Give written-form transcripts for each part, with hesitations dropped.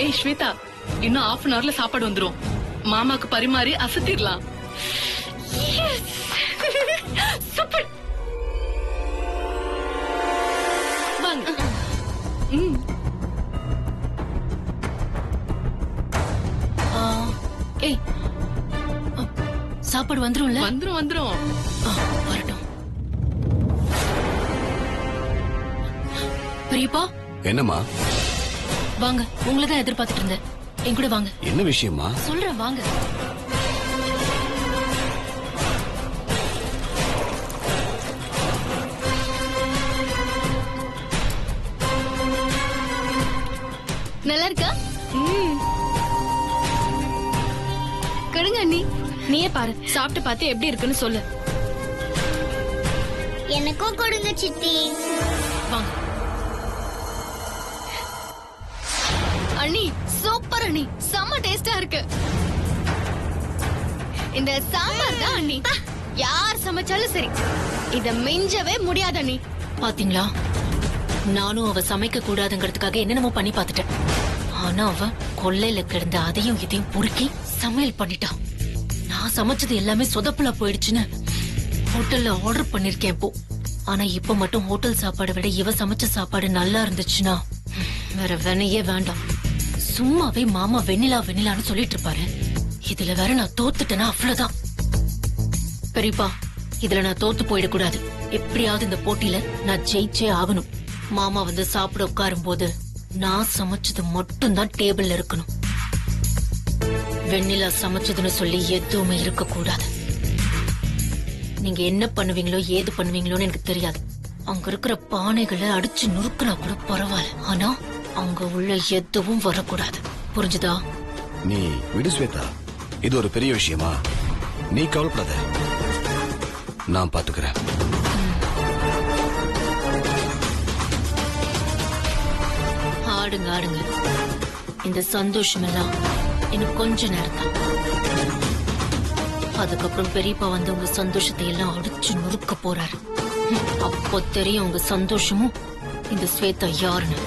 ஏய் ஸ்வேதா, இன்னும் 1/2 hourல சாப்பாடு வந்துரும். மாமாக்கு பரிமாறி அசத்திடலாம். சூப்பர். வாங்க. ஏய், சாப்பாடு வந்துரும்ல? வந்துரும். வரட்டும். பெரியப்பா என்னம்மா? வாங்க, உங்களை தான் எதிர்பார்த்துட்டு இருந்தேன். என் கூட வாங்க. என்ன விஷயமா? சொல்றேன் வாங்க. நல்லா இருக்கா? கொடுங்க அண்ணி. நீயே பாரு, சாப்பிட்டு பார்த்து எப்படி இருக்குன்னு சொல்லு. எனக்கும் கொடுங்க சித்தி. வாங்க. அண்ணி சூப்பர் அண்ணி, செம்ம டேஸ்டா இருக்கு. இந்த சாம்பார் தான் அண்ணி, யார் சமைச்சாலும் சரி இத மிஞ்சவே முடியாது அண்ணி. பாத்தீங்களா, நானும் அவ சமைக்க கூடாதுங்கிறதுக்காக என்னென்னமோ பண்ணி பாத்துட்டேன். ஆனா அவ கொல்லையில கிடந்த அதையும் இதையும் பொறுக்கி சமையல் பண்ணிட்டா. நான் சமைச்சது எல்லாமே சொதப்பலா போயிடுச்சுன்னு ஹோட்டல்ல ஆர்டர் பண்ணிருக்கேன் இப்போ. ஆனா இப்ப மட்டும் ஹோட்டல் சாப்பாடை விட இவ சமைச்ச சாப்பாடு நல்லா இருந்துச்சுன்னா வேற வெனையே வேண்டாம். சும்மாவே மாமா வெண்ணிலா வெண்ணிலான்னு சொல்லிட்டு இருப்பாரு. இதுல வேற நான் தோத்துட்டேன்னா அவ்வளவுதான். பெரியப்பா, இதுல நான் தோத்து போயிடக்கூடாது. எப்படியாவது இந்த போட்டியில நான் ஜெயிச்சே ஆகணும். மாமா வந்து சாப்பிட உட்காரும் போது நான் சமைச்சது மட்டும்தான் டேபிள்ல இருக்கணும். வெண்ணிலா சமைச்சதுன்னு சொல்லி எதுவுமே இருக்க கூடாது. நீங்க என்ன பண்ணுவீங்களோ ஏது பண்ணுவீங்களோன்னு எனக்கு தெரியாது. அங்க இருக்கிற பானைகளை அடிச்சு நுறுக்குனா கூட பரவாயில்ல. ஆனா அங்க உள்ள எதுவும் வரக்கூடாது. புரிஞ்சுதா? நீ விடு ஸ்வேதா, இது ஒரு பெரிய விஷயமா? நீ கவலைப்படாத, நான் பாத்துக்கிறேன். ஆடுங்க ஆடுங்க. இந்த சந்தோஷம் எல்லாம் இன்னும் கொஞ்ச நேரம் தான். அதுக்கப்புறம் பெரியப்பா வந்து உங்க சந்தோஷத்தை எல்லாம் அடிச்சு நுறுக்க போறாரு. அப்போ தெரியும் உங்க சந்தோஷமும் இந்த ஸ்வேதா யாருன்னு.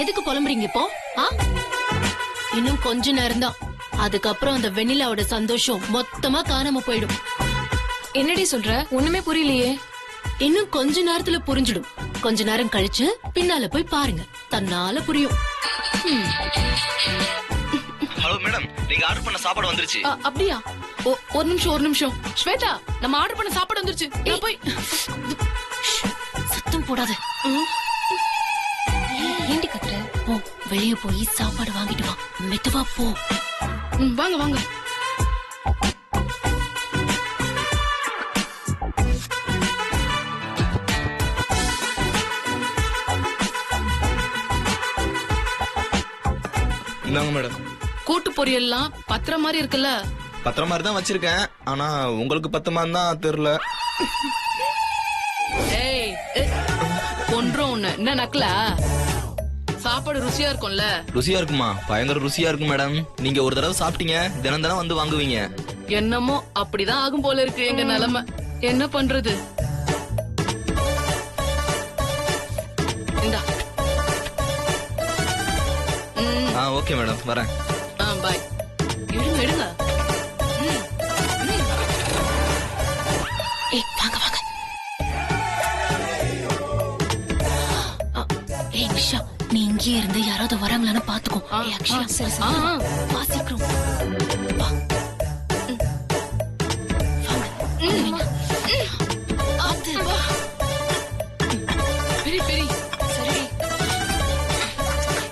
எதுக்கு புலம்புறீங்க இப்போ? இன்னும் கொஞ்ச நேரம் தான். அதுக்கப்புறம் அந்த வெண்ணிலாவோட சந்தோஷம் மொத்தமா காணாம போயிடும். என்னடி சொல்ற? ஒண்ணுமே புரியலையே. இன்னும் கொஞ்ச நேரத்துல புரிஞ்சிடும். கொஞ்ச நேரம் கழிச்சு பின்னால போய் பாருங்க, தன்னால புரியும். ஹலோ மேடம், நீங்க ஆர்டர் பண்ண சாப்பாடு வந்துருச்சு. அப்படியா? ஒரு நிமிஷம். ஸ்வேதா, நம்ம ஆர்டர் பண்ண சாப்பாடு வந்துருச்சு. போய் சத்தம் போடாத. ஏண்டி கத்துற? போ, வெளியே போய் சாப்பாடு வாங்கிட்டு வா. மெதுவா போ. வாங்க. இந்தாங்க மேடம். கூட்டு பொரியல்லாம் பத்திர மாதிரி இருக்குல்ல? பத்திர மாதிரி தான் வச்சிருக்கேன். ஆனா உங்களுக்கு பத்தமான்னு தான் தெரியல. ஏய், கொன்றும் ஒண்ணு. என்ன நக்கலா? சாப்பாடு ருசியா இருக்கும்ல? ருசியா இருக்குமா? பயங்கர ருசியா இருக்கும் மேடம். நீங்க ஒரு தடவை சாப்பிட்டீங்க, தினம் தினம் வந்து வாங்குவீங்க. என்னமோ அப்படிதான் ஆகும் போல இருக்கு எங்க நிலைமை. என்ன பண்றது? இந்தா. ஓகே மேடம், வரேன். பாய். எடுங்க. ஏய், வாங்க. ஏய் நிஷா, நீ இங்கே இருந்து யாராவது வராங்களான்னு பாத்துக்கோ. சரி. வா சீக்கிரம். வா. வாங்க. ஆத்து. பெரிய. சரி.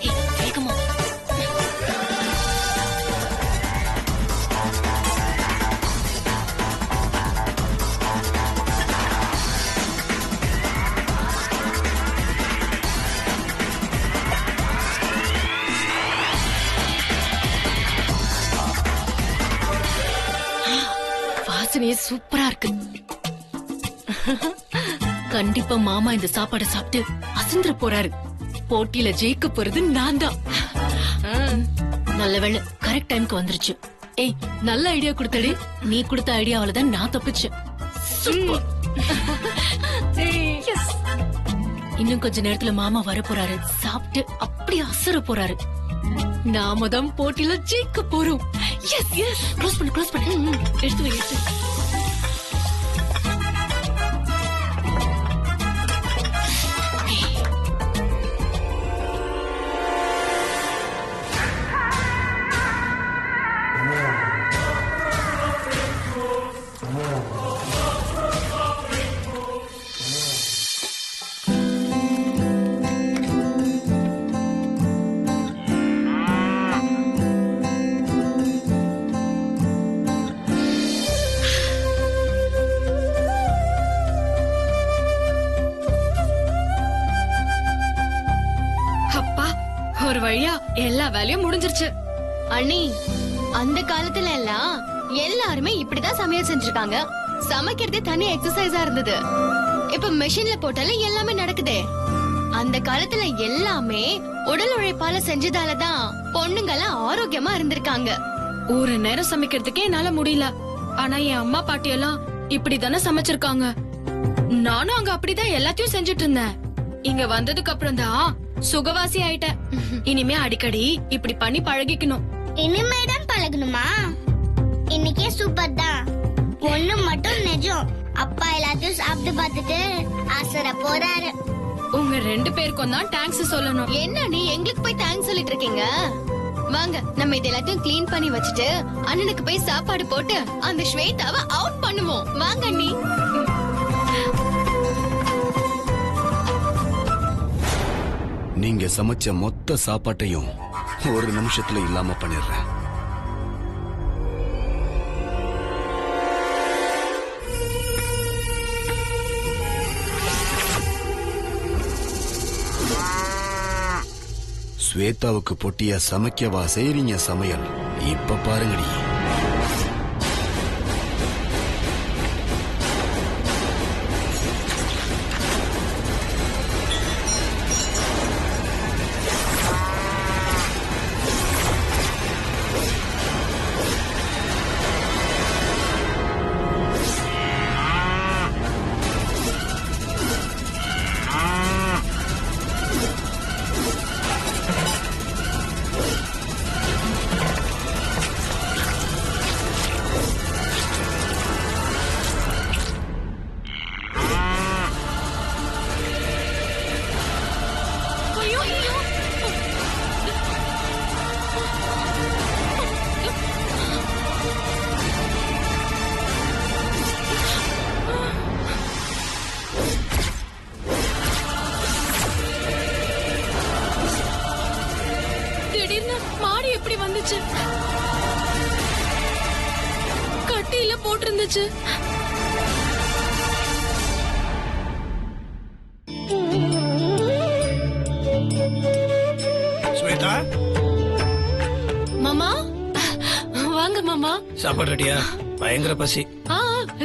ஏய், வேகமா. வாசனையே சூப்பரா இருக்கு. கண்டிப்பா மாமா இந்த சாப்பாடை சாப்பிட்டு அசந்துற போறாரு. போட்டியில ஜெயிக்க போறது நான் தான். நல்ல வேளை கரெக்ட் டைம்க்கு வந்துருச்சு. ஏய், நல்ல ஐடியா கொடுத்தடி. நீ கொடுத்த ஐடியாவில தான் நான் தப்பிச்சேன். சூப்பர். இன்னும் கொஞ்ச நேரத்துல மாமா வர போறாரு. சாப்பிட்டு அப்படி அசர போறாரு. நாம தான் போட்டியில ஜெயிக்க போறோம். S S. க்ளோஸ் பண்ணு. எடுத்து வை. அப்பா, ஒரு வழியா எல்லா வேலையும் முடிஞ்சிருச்சு. அண்ணி, அந்த காலத்துல எல்லாம் எல்லாருமே இப்படிதான் சமையல் செஞ்சிருக்காங்க. சமைக்கிறதே தனி எக்ஸசைஸா இருந்தது. இப்ப மெஷின்ல போட்டாலே எல்லாமே நடக்குதே. அந்த காலத்துல எல்லாமே உடல் உழைப்பால செஞ்சதாலதான் பொண்ணுங்கெல்லாம் ஆரோக்கியமா இருந்திருக்காங்க. ஒரு நேரம் சமைக்கிறதுக்கே என்னால முடியல. ஆனா என் அம்மா பாட்டி எல்லாம் இப்படிதானே சமைச்சிருக்காங்க. நானும் அங்க அப்படிதான் எல்லாத்தையும் செஞ்சுட்டு இருந்தேன். இங்க வந்ததுக்கு அப்புறம் தான் சுகவாசி ஆயிட்டேன். இனிமே அடிக்கடி இப்படி பண்ணி பழகிக்கணும். இனிமேதான் பழகணுமா? இன்னைக்கே சூப்பர் தான். ஒண்ணு மட்டும் நிஜம், அப்பா எல்லாத்தையும் சாப்பிட்டு பார்த்துட்டு அசர போறாரு. உங்க 2 பேருக்கும் தான் தேங்க்ஸ் சொல்லணும். என்ன நீ எங்களுக்கு போய் தேங்க்ஸ் சொல்லிட்டு இருக்கீங்க? வாங்க, நம்ம இது எல்லாத்தையும் க்ளீன் பண்ணி வச்சுட்டு அண்ணனுக்கு போய் சாப்பாடு போட்டு அந்த ஸ்வேதாவை அவுட் பண்ணுவோம். வாங்க அண்ணி. நீங்க சமைச்ச மொத்த சாப்பாட்டையும் ஒரு நிமிஷத்துல இல்லாம பண்ணிடுறேன். ஸ்வேதாவுக்கு பொட்டியா சமைக்கவா செய்றீங்க சமையல்? இப்ப பாருங்கடி. திடீர்னு மாடி எப்படி வந்துச்சு? கட்டியில போட்டிருந்துச்சு. ஸ்வேதா, மாமா வாங்க மாமா. சாப்பாடு ரெடியா? பயங்கர பசி.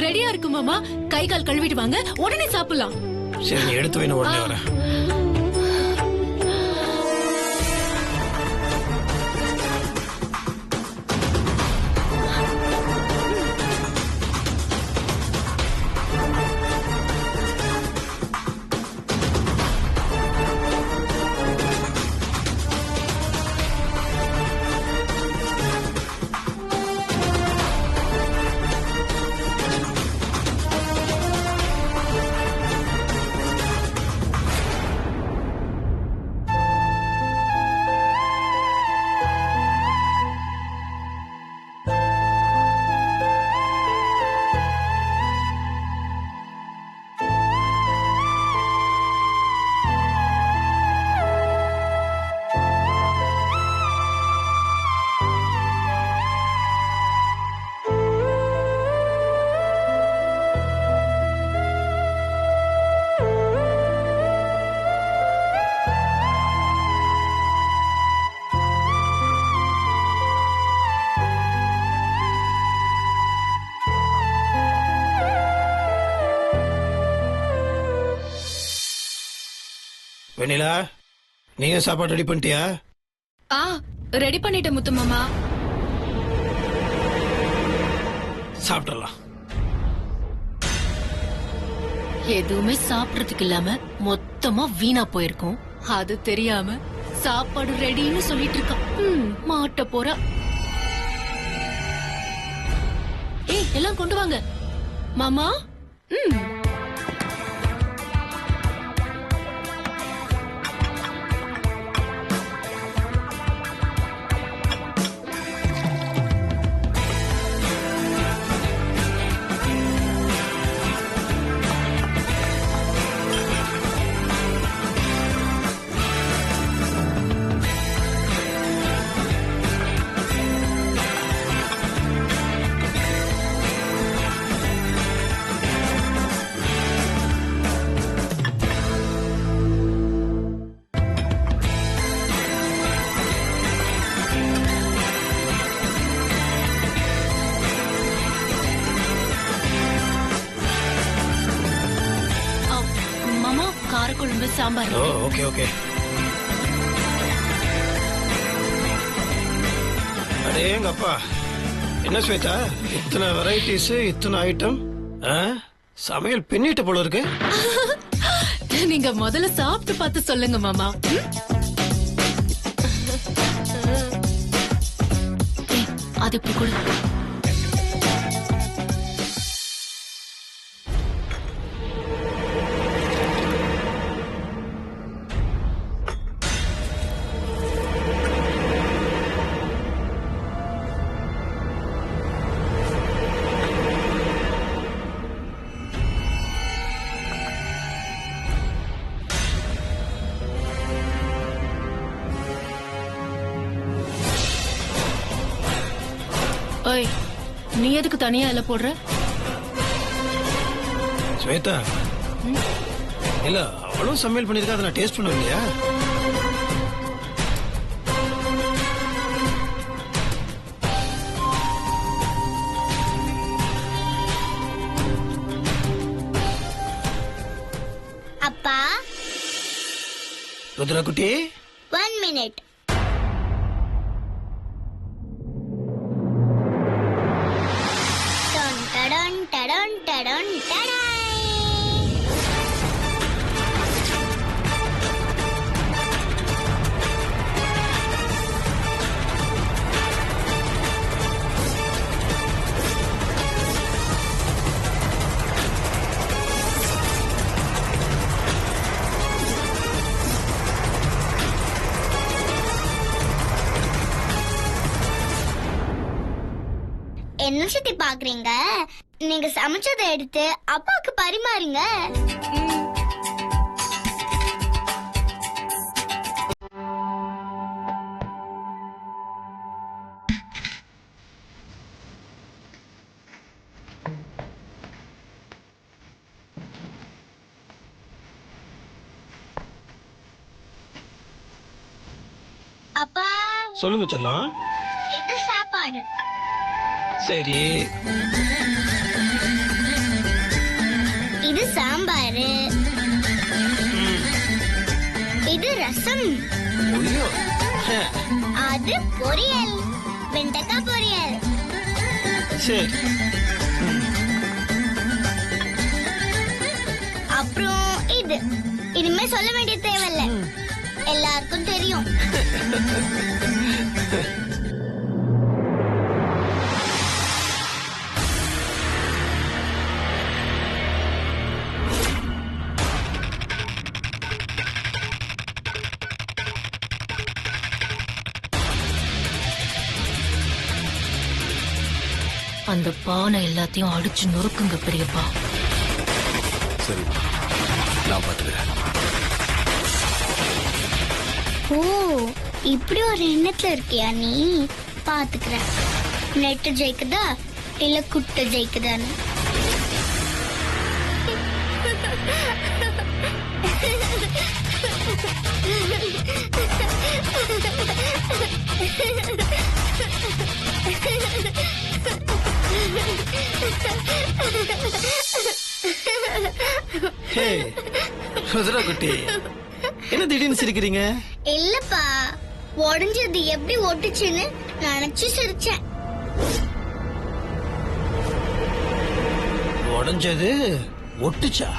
ரெடியா இருக்கு மாமா. கை கால் கழுவிட்டு வாங்க, உடனே சாப்பிடலாம். சரி, நீ எடுத்து வை, நான் உடனே வரேன். வெண்ணிலா நீயும் சாப்பாடு ரெடி பண்ணிட்டியா? ஆ ரெடி பண்ணிட்டேன் முத்து மாமா. சாப்பிடலாம். எதுவுமே சாப்பிடறதுக்கு இல்லாம மொத்தமா வீணா போயிருக்கும். அது தெரியாம சாப்பாடு ரெடின்னு சொல்லிட்டு இருக்கான். மாட்ட போறா. ஏய் எல்லாம் கொண்டு வாங்க மாமா. மாமா காரக்குழம்பு சாம்பார். ஓ ஓகே ஓகே. அடேங்கப்பா, என்ன ஸ்வேதா இத்தனை வெரைட்டிஸ் இத்தனை ஐட்டம். சமையல் பின்னிட்டு போல இருக்கு. நீங்க முதல்ல சாப்பிட்டு பார்த்து சொல்லுங்க மாமா. ஏய், அது இப்படி கொடு. ஏய், நீ எதுக்கு தனியா இல போடுற? ஸ்வேதா இல்ல அவளும் சமையல் பண்ணிருக்கா, அதை நான் டேஸ்ட் பண்ணுவேன் இல்லையா? அப்பா ருத்ரா குட்டி 1 minute. Dun dun dun dun dun dun. என்ன சுத்தி பாக்குறீங்க? நீங்க சமைச்சதை எடுத்து அப்பாவுக்கு பரிமாறுங்க. அப்பா சொல்லுங்க செல்லம். இது சாப்பாடு. சரி, இது சாம்பாரு. இது ரசம். ஐயோ. அது பொரியல், வெண்டைக்காய் பொரியல். சரி. அப்புறம் இது இனிமே சொல்ல வேண்டிய தேவையில்ல, எல்லாருக்கும் தெரியும். அந்த பானை எல்லாத்தையும் அடிச்சு நொறுக்குங்க பெரியப்பா. சரி, நான் பாத்துக்கிறேன். ஓ, இப்படி ஒரு எண்ணத்துல இருக்கியா நீ? பாத்துக்கிறேன். நெட்டு ஜெயிக்குதா இல்ல குட்டை ஜெயிக்குதான்னு. ஹே ருத்ரா குட்டி, என்ன திடீர்னு சிரிக்கிறீங்க? இல்லப்பா, உடைஞ்சது எப்படி ஒட்டுச்சுன்னு நினைச்சு சிரிச்சேன். உடைஞ்சது ஒட்டுச்சா?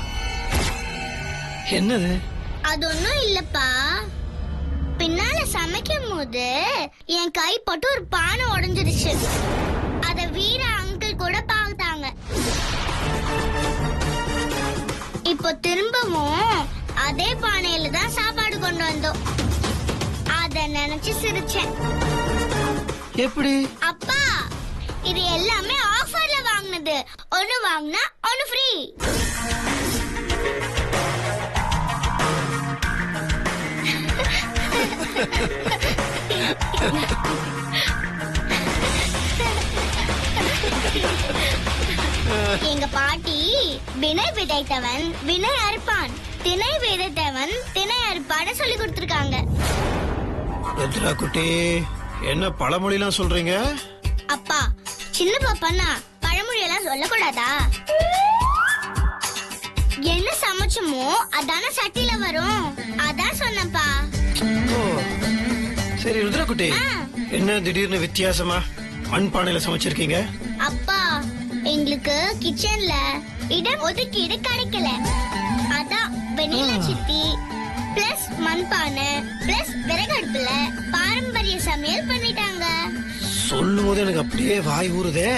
என்னது? அது ஒண்ணும் இல்லப்பா, பின்னால சமைக்கும் போது என் கை பட்டு ஒரு பானை உடைஞ்சிருச்சு. அத வீர அங்கிள் கூட பார்த்தாங்க. இப்போ திரும்பவும் அதே பானையில தான் சாப்பாடு கொண்டு வந்தோம். அத நினைச்சு சிரிச்சேன். எப்படி? அப்பா, இது எல்லாமே ஆஃபர்ல வாங்குனது. ஒன்னு வாங்கினா ஒன்னு ஃப்ரீ. எங்க பாட்டி வினை விதைத்தவன் வினை அறுப்பான், திணை விதைத்தவன் திணை அறுப்பான்னு சொல்லி கொடுத்திருக்காங்க. ருத்ரா குட்டி, என்ன பழமொழிலாம் சொல்றீங்க? அப்பா, சின்ன பாப்பானா பழமொழி எல்லாம் சொல்லக்கூடாதா? என்ன சமைச்சோமோ அதான சட்டில வரும், அதான் சொன்னப்பா. ஓ, சரி ருத்ரா குட்டி, என்ன திடீர்னு வித்தியாசமா மண் பானையில சமைச்சிருக்கீங்க? அப்பா, எங்களுக்கு கிச்சன்ல இடம் ஒதுக்கீடு கிடைக்கல. அதான் வெண்ணிலா சித்தி பிளஸ் மண்பானை பிளஸ் விறகடுப்புல பாரம்பரிய சமையல் பண்ணிட்டாங்க. சொல்லும் போது எனக்கு அப்படியே வாய் ஊறுதே.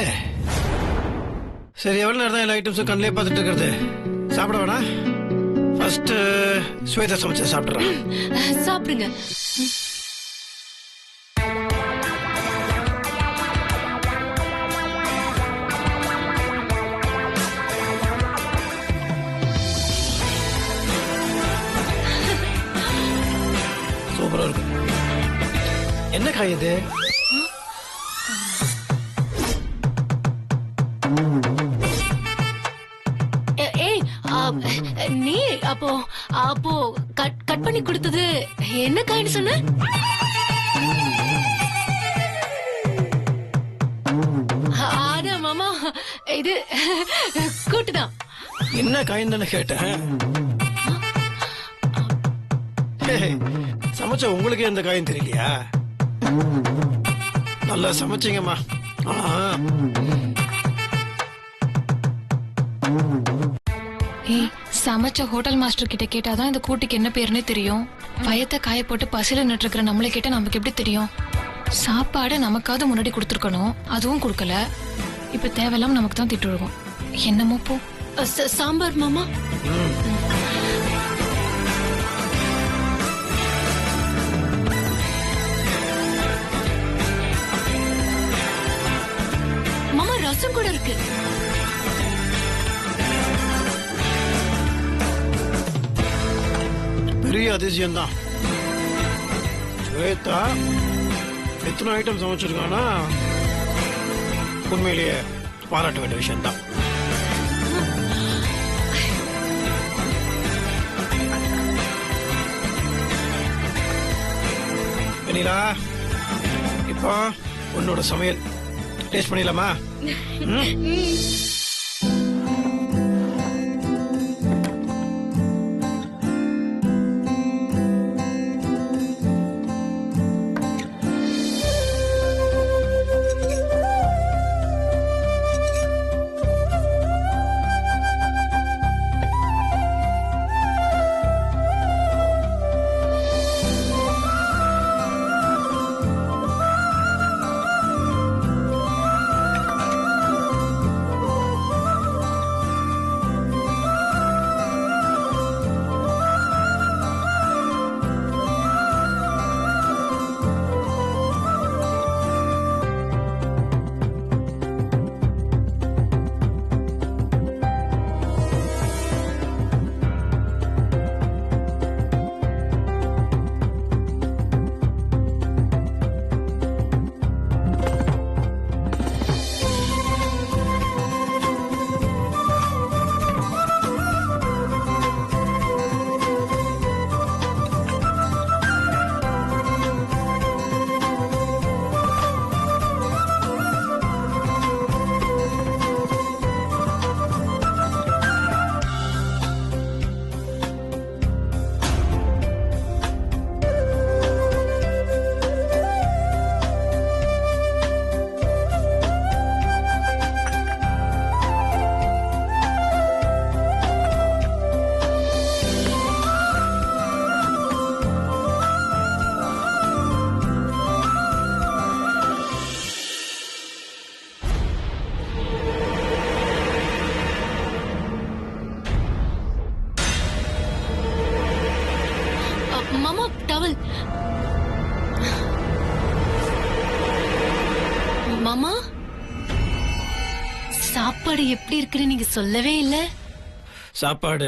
சரி, எவ்வளவு நேரம் தான் எல்லா ஐட்டம்ஸும் கண்ணிலே பார்த்துட்டு இருக்கிறது? சாப்பிட வேணா? ஃபர்ஸ்ட் ஸ்வேதா சமைச்ச சாப்பிடுறேன். சாப்பிடுங்க. சூப்பரா இருக்கு. என்ன காய் இது? ஏய், நீ அப்போ அப்போ கட் பண்ணி கொடுத்தது என்ன காய்னு சொன்ன? ஆனா மாமா, இது கூட்டுதான். என்ன காயின்னு தானே கேட்டேன். சமைச்ச உங்களுக்கு எந்த காயும் தெரியலையா? நல்லா சமைச்சீங்கம்மா. ஏய், சமைச்ச ஹோட்டல் மாஸ்டர் கிட்ட கேட்டாதான் இந்த கூட்டுக்கு என்ன பேருன்னே தெரியும். பயத்தை காய போட்டு பசில நின்றுக்கிற நம்மளை கேட்ட நமக்கு எப்படி தெரியும்? சாப்பாடு நமக்காவது முன்னாடி கொடுத்துருக்கணும், அதுவும் கொடுக்கல. இப்ப தேவையில்லாம நமக்கு தான் திட்டு விழுகும். என்னமோ போ. சாம்பார் மாமா. மாமா, ரசம் கூட இருக்கு. பெரிய அதிசயம் தான். ஸ்வேதா எத்தனை ஐட்டம் சமைச்சிருக்கானா, உண்மையிலேயே பாராட்ட வேண்டிய விஷயம் தான். வெண்ணிலா, இப்போ உன்னோட சமையல் டேஸ்ட் பண்ணிடலாமா? சாப்பாடு எப்படி இருக்குன்னு நீங்க சொல்லவே இல்ல. சாப்பாடு